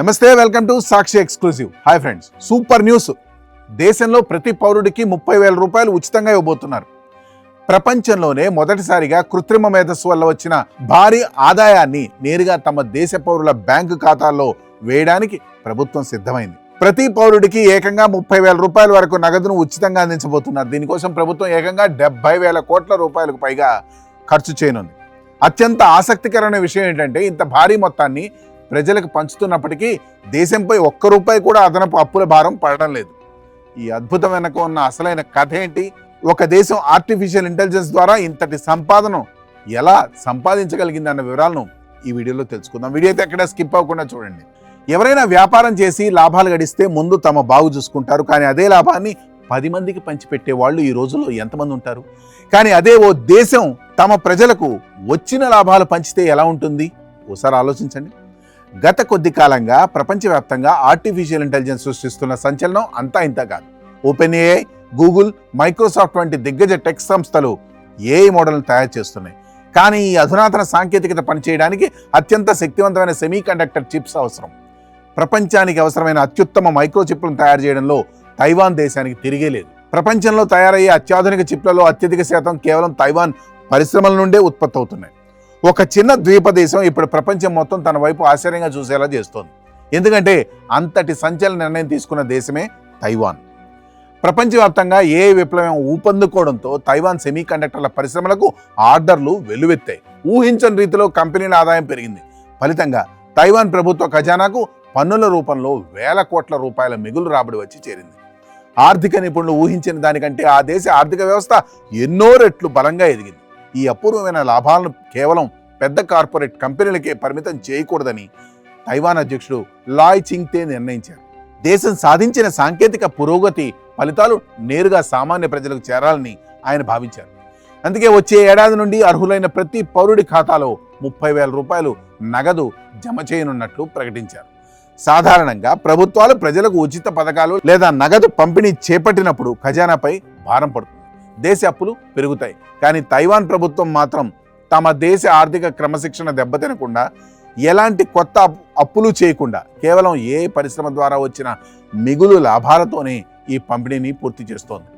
నమస్తే, welcome to Sakshi exclusive. Hi friends, super news. దేశంలో ప్రతి పౌరుడికి 30,000 రూపాయలు ఉచితంగా ఇవ్వబోతున్నారు. ప్రపంచంలోనే మొదటిసారిగా కృత్రిమ మేధస్సు వల్ల వచ్చిన భారీ ఆదాయాన్ని నేరుగా తమ దేశ పౌరుల బ్యాంకు ఖాతాల్లో వేయడానికి ప్రభుత్వం సిద్ధమైంది. ప్రతి పౌరుడికి ఏకంగా 30,000 రూపాయల వరకు నగదును ఉచితంగా అందించబోతున్నారు. దీనికోసం ప్రభుత్వం ఏకంగా 70,000 కోట్ల రూపాయలకు పైగా ఖర్చు చేయనుంది. అత్యంత ఆసక్తికరమైన విషయం ఏంటంటే, ఇంత భారీ మొత్తాన్ని ప్రజలకు పంచుతున్నప్పటికీ దేశంపై ఒక్క రూపాయి కూడా అదనపు అప్పుల భారం పడడం లేదు. ఈ అద్భుతం వెనక ఉన్న అసలైన కథ ఏంటి? ఒక దేశం ఆర్టిఫిషియల్ ఇంటెలిజెన్స్ ద్వారా ఇంతటి సంపాదన ఎలా సంపాదించగలిగింది అన్న వివరాలను ఈ వీడియోలో తెలుసుకుందాం. వీడియో అయితే ఎక్కడ స్కిప్ అవ్వకుండా చూడండి. ఎవరైనా వ్యాపారం చేసి లాభాలు గడిస్తే ముందు తమ బాగు చూసుకుంటారు, కానీ అదే లాభాన్ని 10 మందికి పంచిపెట్టే వాళ్ళు ఈ రోజుల్లో ఎంతమంది ఉంటారు? కానీ అదే ఓ దేశం తమ ప్రజలకు వచ్చిన లాభాలు పంచితే ఎలా ఉంటుంది? ఓసారి ఆలోచించండి. గత కొద్ది కాలంగా ప్రపంచవ్యాప్తంగా ఆర్టిఫిషియల్ ఇంటెలిజెన్స్ సృష్టిస్తున్న సంచలనం అంతా ఇంత కాదు. ఓపెన్ ఏఐ, గూగుల్, మైక్రోసాఫ్ట్ వంటి దిగ్గజ టెక్ సంస్థలు ఏఐ మోడల్ను తయారు చేస్తున్నాయి. కానీ ఈ అధునాతన సాంకేతికత పనిచేయడానికి అత్యంత శక్తివంతమైన సెమీ కండక్టర్ చిప్స్ అవసరం. ప్రపంచానికి అవసరమైన అత్యుత్తమ మైక్రో చిప్లను తయారు చేయడంలో తైవాన్ దేశానికి తిరిగే లేదు. ప్రపంచంలో తయారయ్యే అత్యాధునిక చిప్లలో అత్యధిక శాతం కేవలం తైవాన్ పరిశ్రమల నుండే ఉత్పత్తి అవుతున్నాయి. ఒక చిన్న ద్వీప దేశం ఇప్పుడు ప్రపంచం మొత్తం తన వైపు ఆశ్చర్యంగా చూసేలా చేస్తోంది. ఎందుకంటే అంతటి సంచలన నిర్ణయం తీసుకున్న దేశమే తైవాన్. ప్రపంచవ్యాప్తంగా ఏఐ విప్లవం ఊపందుకోవడంతో తైవాన్ సెమీ కండక్టర్ల పరిశ్రమలకు ఆర్డర్లు వెల్లువెత్తాయి. ఊహించని రీతిలో కంపెనీల ఆదాయం పెరిగింది. ఫలితంగా తైవాన్ ప్రభుత్వ ఖజానాకు పన్నుల రూపంలో వేల కోట్ల రూపాయల మిగులు రాబడి వచ్చి చేరింది. ఆర్థిక నిపుణులు ఊహించిన దానికంటే ఆ దేశ ఆర్థిక వ్యవస్థ ఎన్నో రెట్లు బలంగా ఎదిగింది. ఈ అపూర్వమైన లాభాలను కేవలం పెద్ద కార్పొరేట్ కంపెనీలకే పరిమితం చేయకూడదని తైవాన్ అధ్యక్షుడు లాయ్ చింగ్తే నిర్ణయించారు. దేశం సాధించిన సాంకేతిక పురోగతి ఫలితాలు నేరుగా సామాన్య ప్రజలకు చేరాలని ఆయన భావించారు. అందుకే వచ్చే ఏడాది నుండి అర్హులైన ప్రతి పౌరుడి ఖాతాలో 30,000 రూపాయలు నగదు జమ చేయనున్నట్లు ప్రకటించారు. సాధారణంగా ప్రభుత్వాలు ప్రజలకు ఉచిత పథకాలు లేదా నగదు పంపిణీ చేపట్టినప్పుడు ఖజానాపై భారం పడుతుంది, దేశ అప్పులు పెరుగుతాయి. కానీ తైవాన్ ప్రభుత్వం మాత్రం తమ దేశ ఆర్థిక క్రమశిక్షణ దెబ్బతినకుండా, ఎలాంటి కొత్త అప్పులు చేయకుండా కేవలం ఏ పరిశ్రమ ద్వారా వచ్చిన మిగులు లాభాలతోనే ఈ పంపిణీని పూర్తి చేస్తోంది.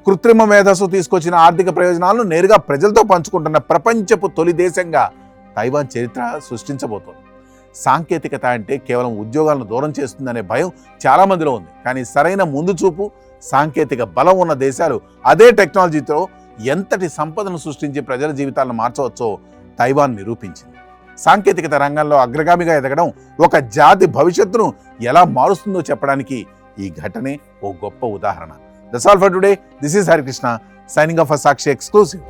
కృత్రిమ మేధస్సు తీసుకొచ్చిన ఆర్థిక ప్రయోజనాలను నేరుగా ప్రజలతో పంచుకుంటున్న ప్రపంచపు తొలి దేశంగా తైవాన్ చరిత్ర సృష్టించబోతోంది. సాంకేతికత అంటే కేవలం ఉద్యోగాలను దూరం చేస్తుందనే భయం చాలా మందిలో ఉంది. కానీ సరైన ముందు చూపు, సాంకేతిక బలం ఉన్న దేశాలు అదే టెక్నాలజీతో ఎంతటి సంపదను సృష్టించి ప్రజల జీవితాలను మార్చవచ్చో తైవాన్ నిరూపించింది. సాంకేతికత రంగంలో అగ్రగామిగా ఎదగడం ఒక జాతి భవిష్యత్తును ఎలా మారుస్తుందో చెప్పడానికి ఈ ఘటనే ఓ గొప్ప ఉదాహరణ. That's all for today. This is Harikrishna signing off for Sakshi exclusive.